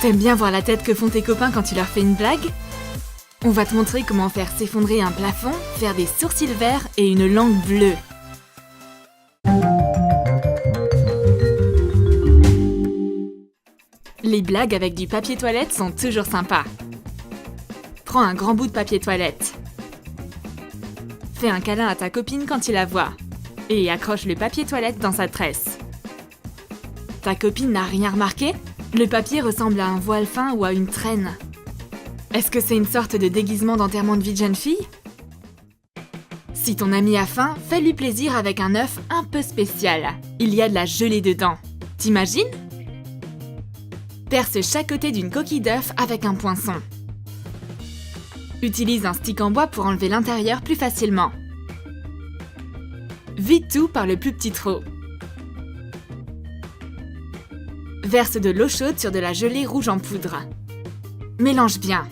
T'aimes bien voir la tête que font tes copains quand tu leur fais une blague? On va te montrer comment faire s'effondrer un plafond, faire des sourcils verts et une langue bleue. Les blagues avec du papier toilette sont toujours sympas. Prends un grand bout de papier toilette. Fais un câlin à ta copine quand tu la vois. Et accroche le papier toilette dans sa tresse. Ta copine n'a rien remarqué? Le papier ressemble à un voile fin ou à une traîne. Est-ce que c'est une sorte de déguisement d'enterrement de vie de jeune fille? Si ton ami a faim, fais-lui plaisir avec un œuf un peu spécial. Il y a de la gelée dedans. T'imagines? Perce chaque côté d'une coquille d'œuf avec un poinçon. Utilise un stick en bois pour enlever l'intérieur plus facilement. Vide tout par le plus petit trou. Verse de l'eau chaude sur de la gelée rouge en poudre. Mélange bien.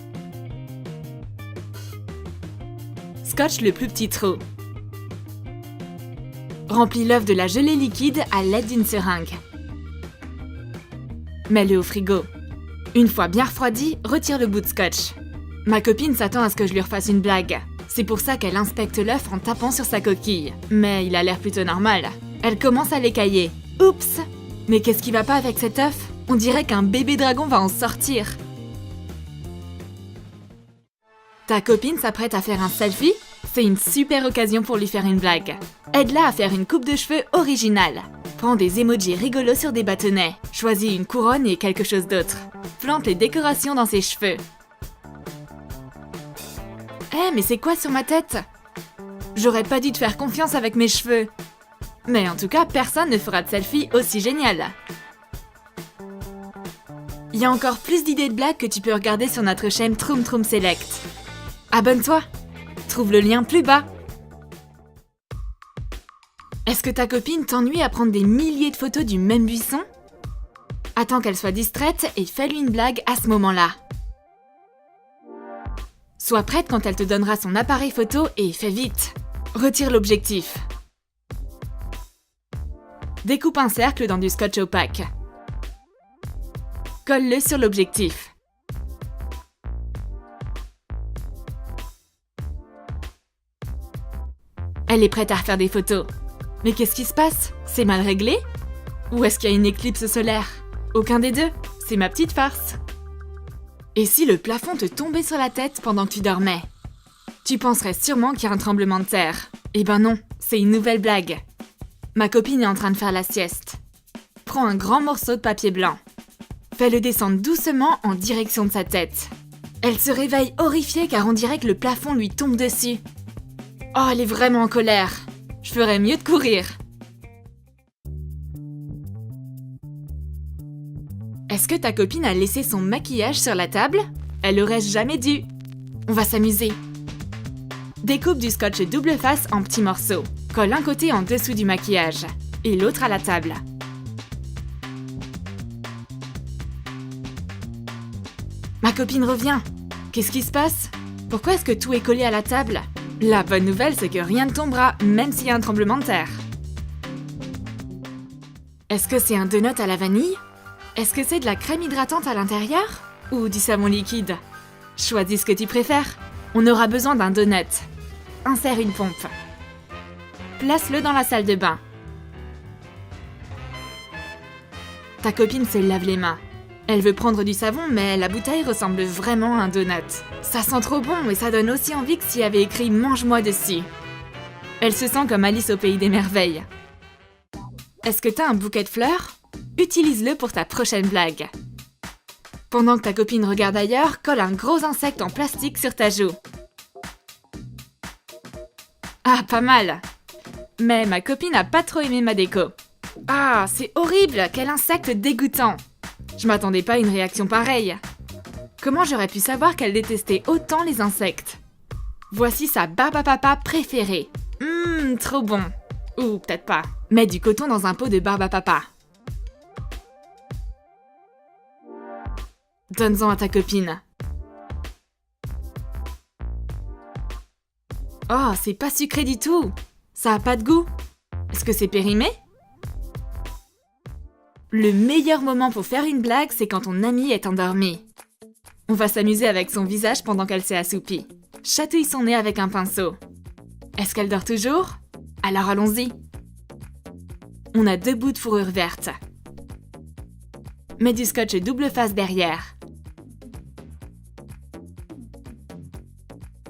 Scotche le plus petit trou. Remplis l'œuf de la gelée liquide à l'aide d'une seringue. Mets-le au frigo. Une fois bien refroidi, retire le bout de scotch. Ma copine s'attend à ce que je lui refasse une blague. C'est pour ça qu'elle inspecte l'œuf en tapant sur sa coquille. Mais il a l'air plutôt normal. Elle commence à l'écailler. Oups! Mais qu'est-ce qui va pas avec cet œuf? On dirait qu'un bébé dragon va en sortir. Ta copine s'apprête à faire un selfie? C'est une super occasion pour lui faire une blague. Aide-la à faire une coupe de cheveux originale. Prends des emojis rigolos sur des bâtonnets. Choisis une couronne et quelque chose d'autre. Plante les décorations dans ses cheveux. Mais c'est quoi sur ma tête? J'aurais pas dû te faire confiance avec mes cheveux. Mais en tout cas, personne ne fera de selfie aussi génial. Il y a encore plus d'idées de blagues que tu peux regarder sur notre chaîne Troom Troom Select. Abonne-toi! Trouve le lien plus bas. Est-ce que ta copine t'ennuie à prendre des milliers de photos du même buisson? Attends qu'elle soit distraite et fais-lui une blague à ce moment-là. Sois prête quand elle te donnera son appareil photo et fais vite. Retire l'objectif. Découpe un cercle dans du scotch opaque. Colle-le sur l'objectif. Elle est prête à refaire des photos. Mais qu'est-ce qui se passe? C'est mal réglé? Ou est-ce qu'il y a une éclipse solaire? Aucun des deux. C'est ma petite farce. Et si le plafond te tombait sur la tête pendant que tu dormais? Tu penserais sûrement qu'il y a un tremblement de terre. Eh ben non, c'est une nouvelle blague. Ma copine est en train de faire la sieste. Prends un grand morceau de papier blanc. Fais-le descendre doucement en direction de sa tête. Elle se réveille horrifiée car on dirait que le plafond lui tombe dessus. Oh, elle est vraiment en colère. Je ferais mieux de courir. Est-ce que ta copine a laissé son maquillage sur la table? Elle aurait jamais dû. On va s'amuser. Découpe du scotch double face en petits morceaux. Colle un côté en dessous du maquillage et l'autre à la table. Ma copine revient. Qu'est-ce qui se passe? Pourquoi est-ce que tout est collé à la table? La bonne nouvelle, c'est que rien ne tombera, même s'il y a un tremblement de terre. Est-ce que c'est un donut à la vanille? Est-ce que c'est de la crème hydratante à l'intérieur? Ou du savon liquide? Choisis ce que tu préfères. On aura besoin d'un donut. Insère une pompe. Place-le dans la salle de bain. Ta copine se lave les mains. Elle veut prendre du savon, mais la bouteille ressemble vraiment à un donut. Ça sent trop bon et ça donne aussi envie que s'il y avait écrit « Mange-moi » dessus. Elle se sent comme Alice au pays des merveilles. Est-ce que t'as un bouquet de fleurs? Utilise-le pour ta prochaine blague. Pendant que ta copine regarde ailleurs, colle un gros insecte en plastique sur ta joue. Ah, pas mal! Mais ma copine n'a pas trop aimé ma déco. Ah, c'est horrible! Quel insecte dégoûtant! Je m'attendais pas à une réaction pareille. Comment j'aurais pu savoir qu'elle détestait autant les insectes? Voici sa barbe à papa préférée. Trop bon. Ou peut-être pas. Mets du coton dans un pot de barbe à papa. Donne-en à ta copine. Oh, c'est pas sucré du tout. Ça a pas de goût. Est-ce que c'est périmé? Le meilleur moment pour faire une blague, c'est quand ton amie est endormie. On va s'amuser avec son visage pendant qu'elle s'est assoupie. Chatouille son nez avec un pinceau. Est-ce qu'elle dort toujours? Alors allons-y. On a 2 bouts de fourrure verte. Mets du scotch double face derrière.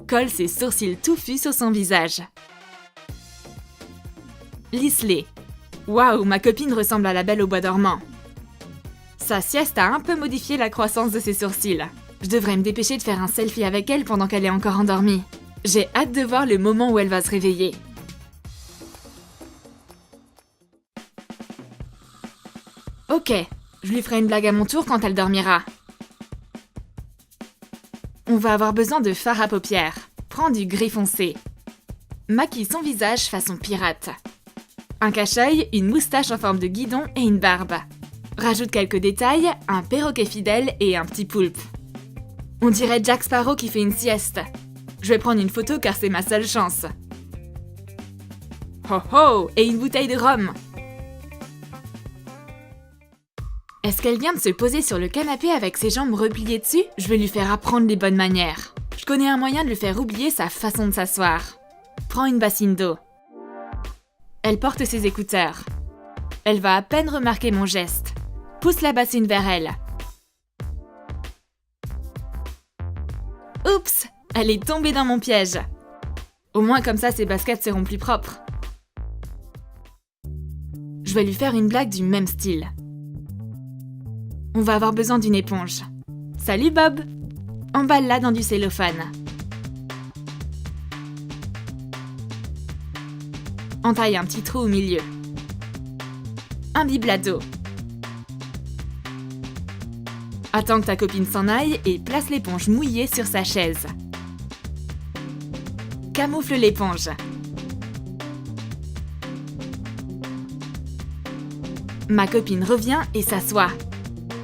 Colle ses sourcils touffus sur son visage. Lisse-les. Waouh, ma copine ressemble à la Belle au bois dormant. Sa sieste a un peu modifié la croissance de ses sourcils. Je devrais me dépêcher de faire un selfie avec elle pendant qu'elle est encore endormie. J'ai hâte de voir le moment où elle va se réveiller. Ok, je lui ferai une blague à mon tour quand elle dormira. On va avoir besoin de fard à paupières. Prends du gris foncé. Maquille son visage façon pirate. Un cache-œil, une moustache en forme de guidon et une barbe. Rajoute quelques détails, un perroquet fidèle et un petit poulpe. On dirait Jack Sparrow qui fait une sieste. Je vais prendre une photo car c'est ma seule chance. Ho ho! Et une bouteille de rhum. Est-ce qu'elle vient de se poser sur le canapé avec ses jambes repliées dessus? Je vais lui faire apprendre les bonnes manières. Je connais un moyen de lui faire oublier sa façon de s'asseoir. Prends une bassine d'eau. Elle porte ses écouteurs. Elle va à peine remarquer mon geste. Pousse la bassine vers elle. Oups! Elle est tombée dans mon piège. Au moins comme ça ses baskets seront plus propres. Je vais lui faire une blague du même style. On va avoir besoin d'une éponge. Salut Bob! Emballe-la dans du cellophane. Entaille un petit trou au milieu. Imbibe-la d'eau. Attends que ta copine s'en aille et place l'éponge mouillée sur sa chaise. Camoufle l'éponge. Ma copine revient et s'assoit.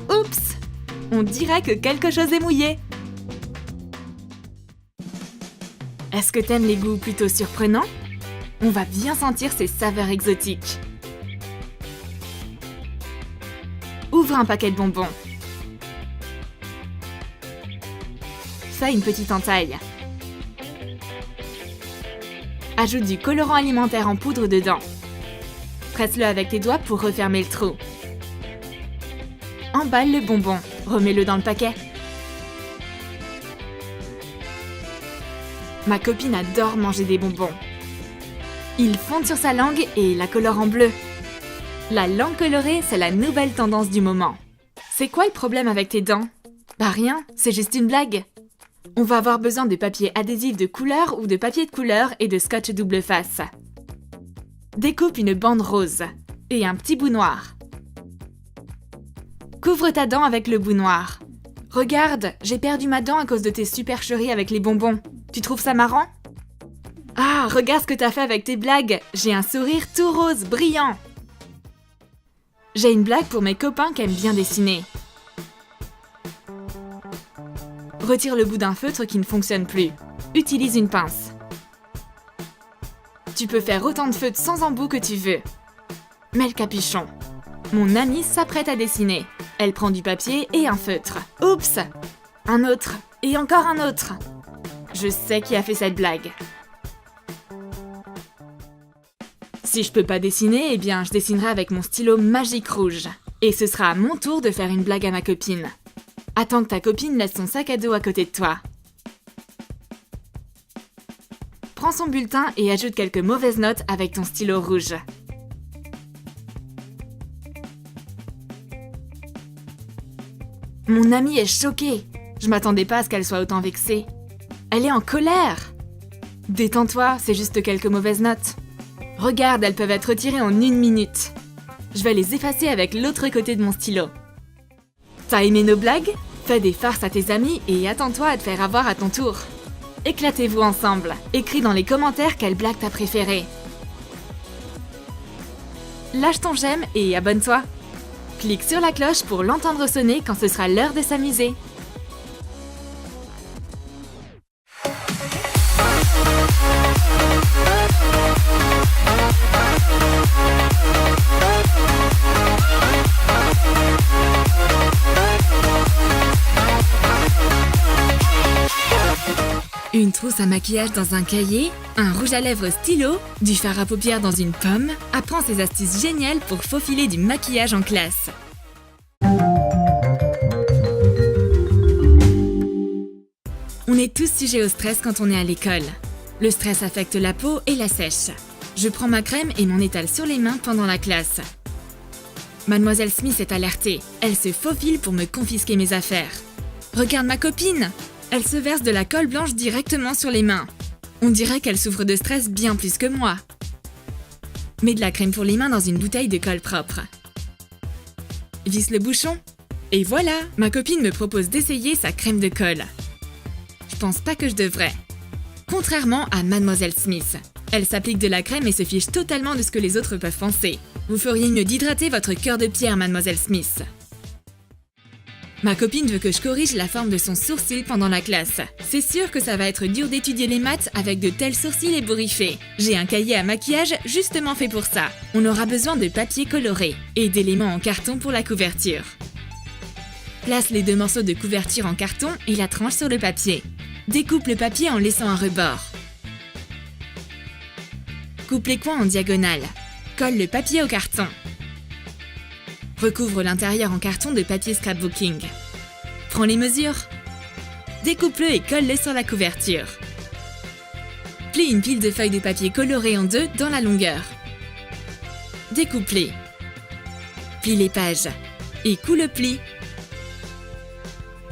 Oups! On dirait que quelque chose est mouillé. Est-ce que t'aimes les goûts plutôt surprenants? On va bien sentir ces saveurs exotiques. Ouvre un paquet de bonbons. Fais une petite entaille. Ajoute du colorant alimentaire en poudre dedans. Presse-le avec tes doigts pour refermer le trou. Emballe le bonbon. Remets-le dans le paquet. Ma copine adore manger des bonbons. Ils fondent sur sa langue et la colorent en bleu. La langue colorée, c'est la nouvelle tendance du moment. C'est quoi le problème avec tes dents? Bah rien, c'est juste une blague. On va avoir besoin de papier adhésif de couleur ou de papier de couleur et de scotch double face. Découpe une bande rose et un petit bout noir. Couvre ta dent avec le bout noir. Regarde, j'ai perdu ma dent à cause de tes supercheries avec les bonbons. Tu trouves ça marrant? Ah, regarde ce que t'as fait avec tes blagues. J'ai un sourire tout rose, brillant. J'ai une blague pour mes copains qui aiment bien dessiner. Retire le bout d'un feutre qui ne fonctionne plus. Utilise une pince. Tu peux faire autant de feutres sans embout que tu veux. Mets le capuchon. Mon amie s'apprête à dessiner. Elle prend du papier et un feutre. Oups! Un autre. Et encore un autre. Je sais qui a fait cette blague. Si je peux pas dessiner, eh bien je dessinerai avec mon stylo magique rouge. Et ce sera à mon tour de faire une blague à ma copine. Attends que ta copine laisse son sac à dos à côté de toi. Prends son bulletin et ajoute quelques mauvaises notes avec ton stylo rouge. Mon amie est choquée. Je m'attendais pas à ce qu'elle soit autant vexée. Elle est en colère. Détends-toi, c'est juste quelques mauvaises notes. Regarde, elles peuvent être retirées en 1 minute. Je vais les effacer avec l'autre côté de mon stylo. T'as aimé nos blagues? Fais des farces à tes amis et attends-toi à te faire avoir à ton tour. Éclatez-vous ensemble. Écris dans les commentaires quelle blague t'as préférée. Lâche ton j'aime et abonne-toi. Clique sur la cloche pour l'entendre sonner quand ce sera l'heure de s'amuser. trousse à maquillage dans un cahier, un rouge à lèvres stylo, du fard à paupières dans une pomme, apprend ces astuces géniales pour faufiler du maquillage en classe. On est tous sujets au stress quand on est à l'école. Le stress affecte la peau et la sèche. Je prends ma crème et m'en étale sur les mains pendant la classe. Mademoiselle Smith est alertée. Elle se faufile pour me confisquer mes affaires. Regarde ma copine! Elle se verse de la colle blanche directement sur les mains. On dirait qu'elle souffre de stress bien plus que moi. Mets de la crème pour les mains dans une bouteille de colle propre. Visse le bouchon. Et voilà, ma copine me propose d'essayer sa crème de colle. Je pense pas que je devrais. Contrairement à Mademoiselle Smith. Elle s'applique de la crème et se fiche totalement de ce que les autres peuvent penser. Vous feriez mieux d'hydrater votre cœur de pierre, Mademoiselle Smith. Ma copine veut que je corrige la forme de son sourcil pendant la classe. C'est sûr que ça va être dur d'étudier les maths avec de tels sourcils ébouriffés. J'ai un cahier à maquillage justement fait pour ça. On aura besoin de papier coloré et d'éléments en carton pour la couverture. Place les 2 morceaux de couverture en carton et la tranche sur le papier. Découpe le papier en laissant un rebord. Coupe les coins en diagonale. Colle le papier au carton. Recouvre l'intérieur en carton de papier scrapbooking. Prends les mesures. Découpe-le et colle-le sur la couverture. Plie une pile de feuilles de papier colorées en 2 dans la longueur. Découpe-les. Plie les pages. Et coule le pli.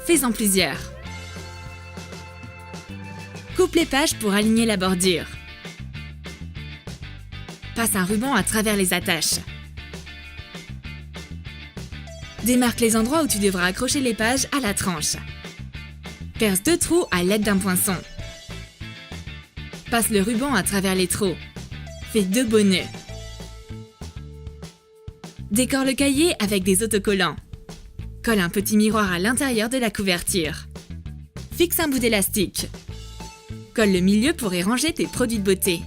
Fais-en plusieurs. Coupe les pages pour aligner la bordure. Passe un ruban à travers les attaches. Démarque les endroits où tu devras accrocher les pages à la tranche. Perce 2 trous à l'aide d'un poinçon. Passe le ruban à travers les trous. Fais 2 beaux nœuds. Décore le cahier avec des autocollants. Colle un petit miroir à l'intérieur de la couverture. Fixe un bout d'élastique. Colle le milieu pour y ranger tes produits de beauté.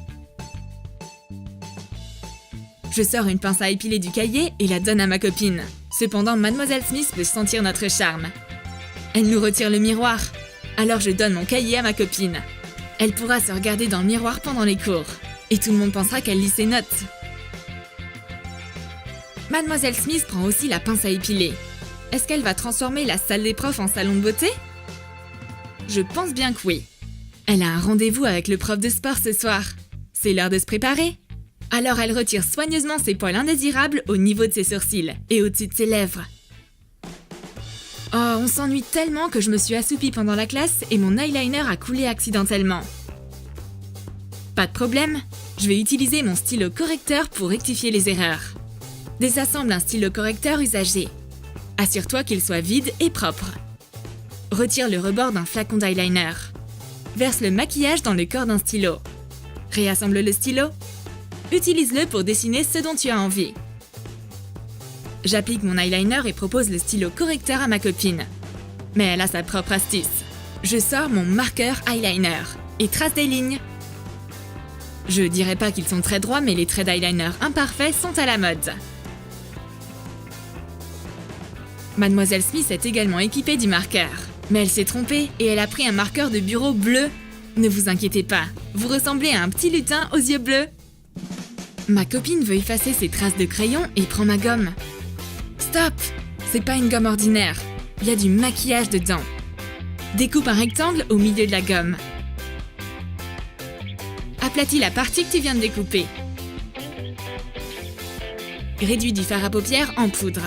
Je sors une pince à épiler du cahier et la donne à ma copine. Cependant, Mademoiselle Smith peut sentir notre charme. Elle nous retire le miroir. Alors je donne mon cahier à ma copine. Elle pourra se regarder dans le miroir pendant les cours. Et tout le monde pensera qu'elle lit ses notes. Mademoiselle Smith prend aussi la pince à épiler. Est-ce qu'elle va transformer la salle des profs en salon de beauté? Je pense bien que oui. Elle a un rendez-vous avec le prof de sport ce soir. C'est l'heure de se préparer. Alors elle retire soigneusement ses poils indésirables au niveau de ses sourcils et au-dessus de ses lèvres. Oh, on s'ennuie tellement que je me suis assoupie pendant la classe et mon eyeliner a coulé accidentellement. Pas de problème, je vais utiliser mon stylo correcteur pour rectifier les erreurs. Désassemble un stylo correcteur usagé. Assure-toi qu'il soit vide et propre. Retire le rebord d'un flacon d'eyeliner. Verse le maquillage dans le corps d'un stylo. Réassemble le stylo. Utilise-le pour dessiner ce dont tu as envie. J'applique mon eyeliner et propose le stylo correcteur à ma copine. Mais elle a sa propre astuce. Je sors mon marqueur eyeliner et trace des lignes. Je dirais pas qu'ils sont très droits, mais les traits d'eyeliner imparfaits sont à la mode. Mademoiselle Smith est également équipée du marqueur. Mais elle s'est trompée et elle a pris un marqueur de bureau bleu. Ne vous inquiétez pas, vous ressemblez à un petit lutin aux yeux bleus. Ma copine veut effacer ses traces de crayon et prend ma gomme. Stop! C'est pas une gomme ordinaire. Il y a du maquillage dedans. Découpe un rectangle au milieu de la gomme. Aplatis la partie que tu viens de découper. Réduis du fard à paupières en poudre.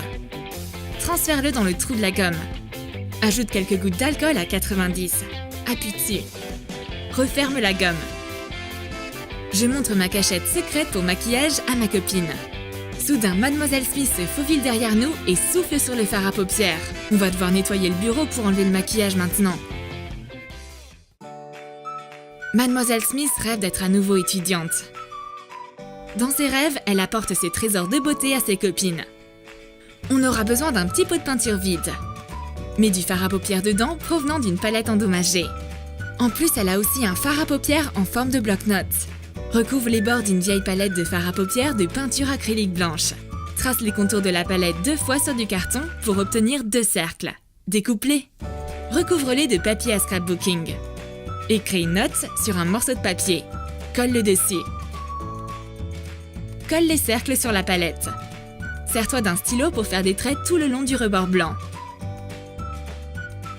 Transfère-le dans le trou de la gomme. Ajoute quelques gouttes d'alcool à 90. Appuie dessus. Referme la gomme. Je montre ma cachette secrète pour maquillage à ma copine. Soudain, Mademoiselle Smith se faufile derrière nous et souffle sur le fard à paupières. On va devoir nettoyer le bureau pour enlever le maquillage maintenant. Mademoiselle Smith rêve d'être à nouveau étudiante. Dans ses rêves, elle apporte ses trésors de beauté à ses copines. On aura besoin d'un petit pot de peinture vide. Mets du fard à paupières dedans provenant d'une palette endommagée. En plus, elle a aussi un fard à paupières en forme de bloc-notes. Recouvre les bords d'une vieille palette de fard à paupières de peinture acrylique blanche. Trace les contours de la palette 2 fois sur du carton pour obtenir 2 cercles. Découpe-les. Recouvre-les de papier à scrapbooking. Écris une note sur un morceau de papier. Colle-le dessus. Colle les cercles sur la palette. Sers-toi d'un stylo pour faire des traits tout le long du rebord blanc.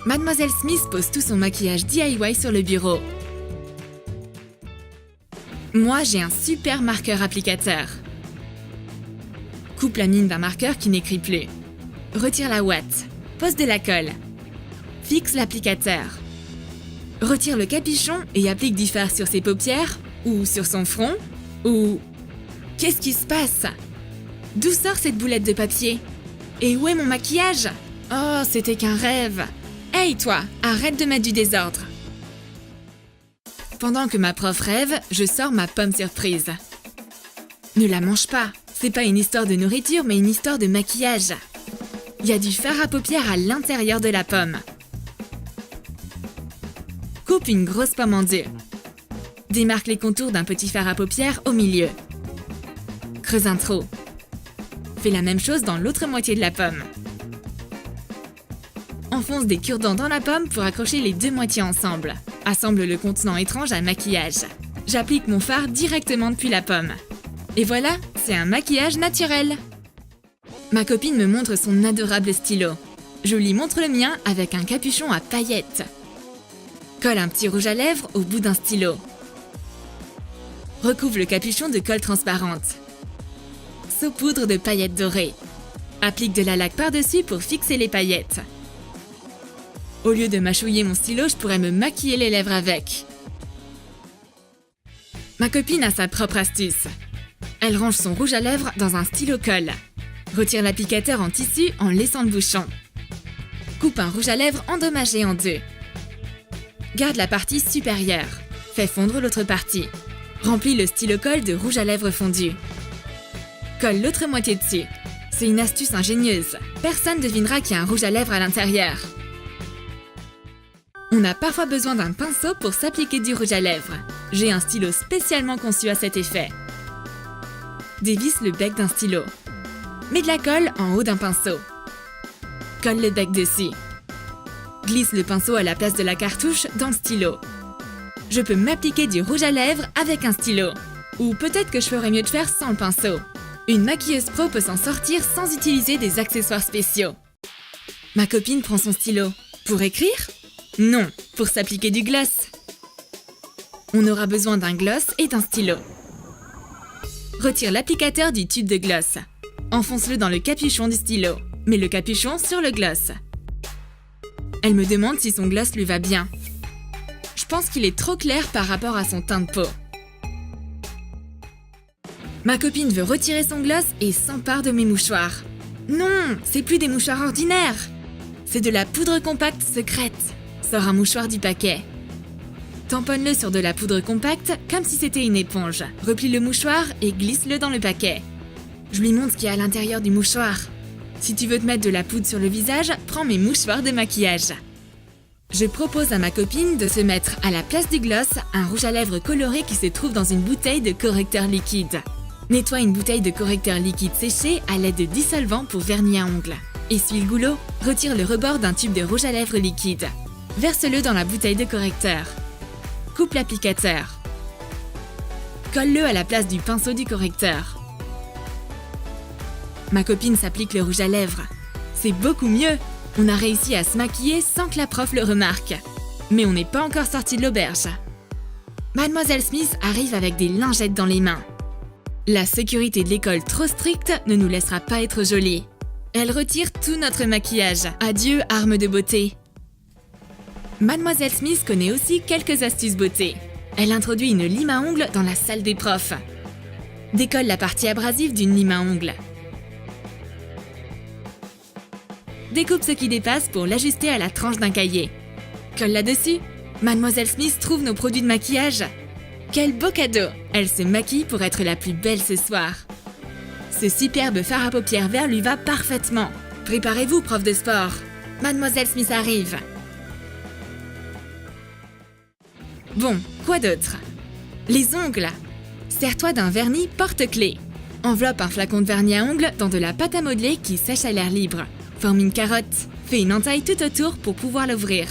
Mademoiselle Smith pose tout son maquillage DIY sur le bureau. Moi, j'ai un super marqueur applicateur. Coupe la mine d'un marqueur qui n'écrit plus. Retire la ouate. Pose de la colle. Fixe l'applicateur. Retire le capuchon et applique du fard sur ses paupières, ou sur son front, ou... Qu'est-ce qui se passe? D'où sort cette boulette de papier? Et où est mon maquillage? Oh, c'était qu'un rêve! Hey toi, arrête de mettre du désordre! Pendant que ma prof rêve, je sors ma pomme surprise. Ne la mange pas, c'est pas une histoire de nourriture mais une histoire de maquillage. Il y a du fard à paupières à l'intérieur de la pomme. Coupe une grosse pomme en deux. Démarque les contours d'un petit fard à paupières au milieu. Creuse un trou. Fais la même chose dans l'autre moitié de la pomme. Enfonce des cure-dents dans la pomme pour accrocher les deux moitiés ensemble. Assemble le contenant étrange à maquillage. J'applique mon fard directement depuis la pomme. Et voilà, c'est un maquillage naturel. Ma copine me montre son adorable stylo. Je lui montre le mien avec un capuchon à paillettes. Colle un petit rouge à lèvres au bout d'un stylo. Recouvre le capuchon de colle transparente. Saupoudre de paillettes dorées. Applique de la laque par-dessus pour fixer les paillettes. Au lieu de mâchouiller mon stylo, je pourrais me maquiller les lèvres avec. Ma copine a sa propre astuce. Elle range son rouge à lèvres dans un stylo colle. Retire l'applicateur en tissu en laissant le bouchon. Coupe un rouge à lèvres endommagé en deux. Garde la partie supérieure. Fais fondre l'autre partie. Remplis le stylo colle de rouge à lèvres fondu. Colle l'autre moitié dessus. C'est une astuce ingénieuse. Personne ne devinera qu'il y a un rouge à lèvres à l'intérieur. On a parfois besoin d'un pinceau pour s'appliquer du rouge à lèvres. J'ai un stylo spécialement conçu à cet effet. Dévisse le bec d'un stylo. Mets de la colle en haut d'un pinceau. Colle le bec dessus. Glisse le pinceau à la place de la cartouche dans le stylo. Je peux m'appliquer du rouge à lèvres avec un stylo. Ou peut-être que je ferais mieux de faire sans le pinceau. Une maquilleuse pro peut s'en sortir sans utiliser des accessoires spéciaux. Ma copine prend son stylo. Pour écrire? Non, pour s'appliquer du gloss. On aura besoin d'un gloss et d'un stylo. Retire l'applicateur du tube de gloss. Enfonce-le dans le capuchon du stylo. Mets le capuchon sur le gloss. Elle me demande si son gloss lui va bien. Je pense qu'il est trop clair par rapport à son teint de peau. Ma copine veut retirer son gloss et s'empare de mes mouchoirs. Non, c'est plus des mouchoirs ordinaires. C'est de la poudre compacte secrète. Sors un mouchoir du paquet. Tamponne-le sur de la poudre compacte comme si c'était une éponge. Replie le mouchoir et glisse-le dans le paquet. Je lui montre ce qu'il y a à l'intérieur du mouchoir. Si tu veux te mettre de la poudre sur le visage, prends mes mouchoirs de maquillage. Je propose à ma copine de se mettre à la place du gloss un rouge à lèvres coloré qui se trouve dans une bouteille de correcteur liquide. Nettoie une bouteille de correcteur liquide séché à l'aide de dissolvant pour vernis à ongles. Essuie le goulot, retire le rebord d'un tube de rouge à lèvres liquide. Verse-le dans la bouteille de correcteur. Coupe l'applicateur. Colle-le à la place du pinceau du correcteur. Ma copine s'applique le rouge à lèvres. C'est beaucoup mieux. On a réussi à se maquiller sans que la prof le remarque. Mais on n'est pas encore sorti de l'auberge. Mademoiselle Smith arrive avec des lingettes dans les mains. La sécurité de l'école trop stricte ne nous laissera pas être jolis. Elle retire tout notre maquillage. Adieu, arme de beauté. Mademoiselle Smith connaît aussi quelques astuces beauté. Elle introduit une lime à ongles dans la salle des profs. Décolle la partie abrasive d'une lime à ongles. Découpe ce qui dépasse pour l'ajuster à la tranche d'un cahier. Colle là-dessus. Mademoiselle Smith trouve nos produits de maquillage. Quel beau cadeau! Elle se maquille pour être la plus belle ce soir. Ce superbe fard à paupières vert lui va parfaitement. Préparez-vous, prof de sport. Mademoiselle Smith arrive. Bon, quoi d'autre? Les ongles. Sers-toi d'un vernis porte-clés. Enveloppe un flacon de vernis à ongles dans de la pâte à modeler qui sèche à l'air libre. Forme une carotte. Fais une entaille tout autour pour pouvoir l'ouvrir.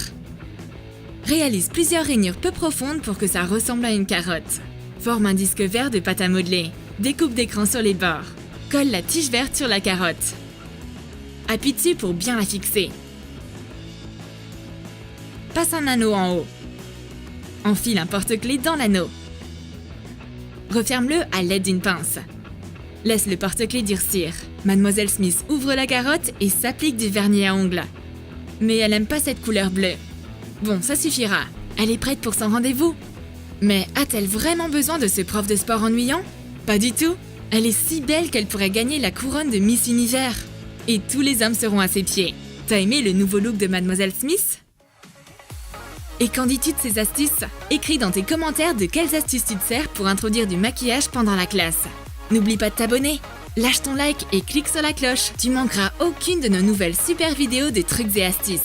Réalise plusieurs rainures peu profondes pour que ça ressemble à une carotte. Forme un disque vert de pâte à modeler. Découpe d'écran sur les bords. Colle la tige verte sur la carotte. Appuie dessus pour bien la fixer. Passe un anneau en haut. Enfile un porte-clés dans l'anneau. Referme-le à l'aide d'une pince. Laisse le porte-clés durcir. Mademoiselle Smith ouvre la carotte et s'applique du vernis à ongles. Mais elle n'aime pas cette couleur bleue. Bon, ça suffira. Elle est prête pour son rendez-vous. Mais a-t-elle vraiment besoin de ce prof de sport ennuyant? Pas du tout. Elle est si belle qu'elle pourrait gagner la couronne de Miss Univers. Et tous les hommes seront à ses pieds. T'as aimé le nouveau look de Mademoiselle Smith? Et qu'en dis-tu de ces astuces? Écris dans tes commentaires de quelles astuces tu te sers pour introduire du maquillage pendant la classe. N'oublie pas de t'abonner. Lâche ton like et clique sur la cloche. Tu manqueras aucune de nos nouvelles super vidéos de trucs et astuces.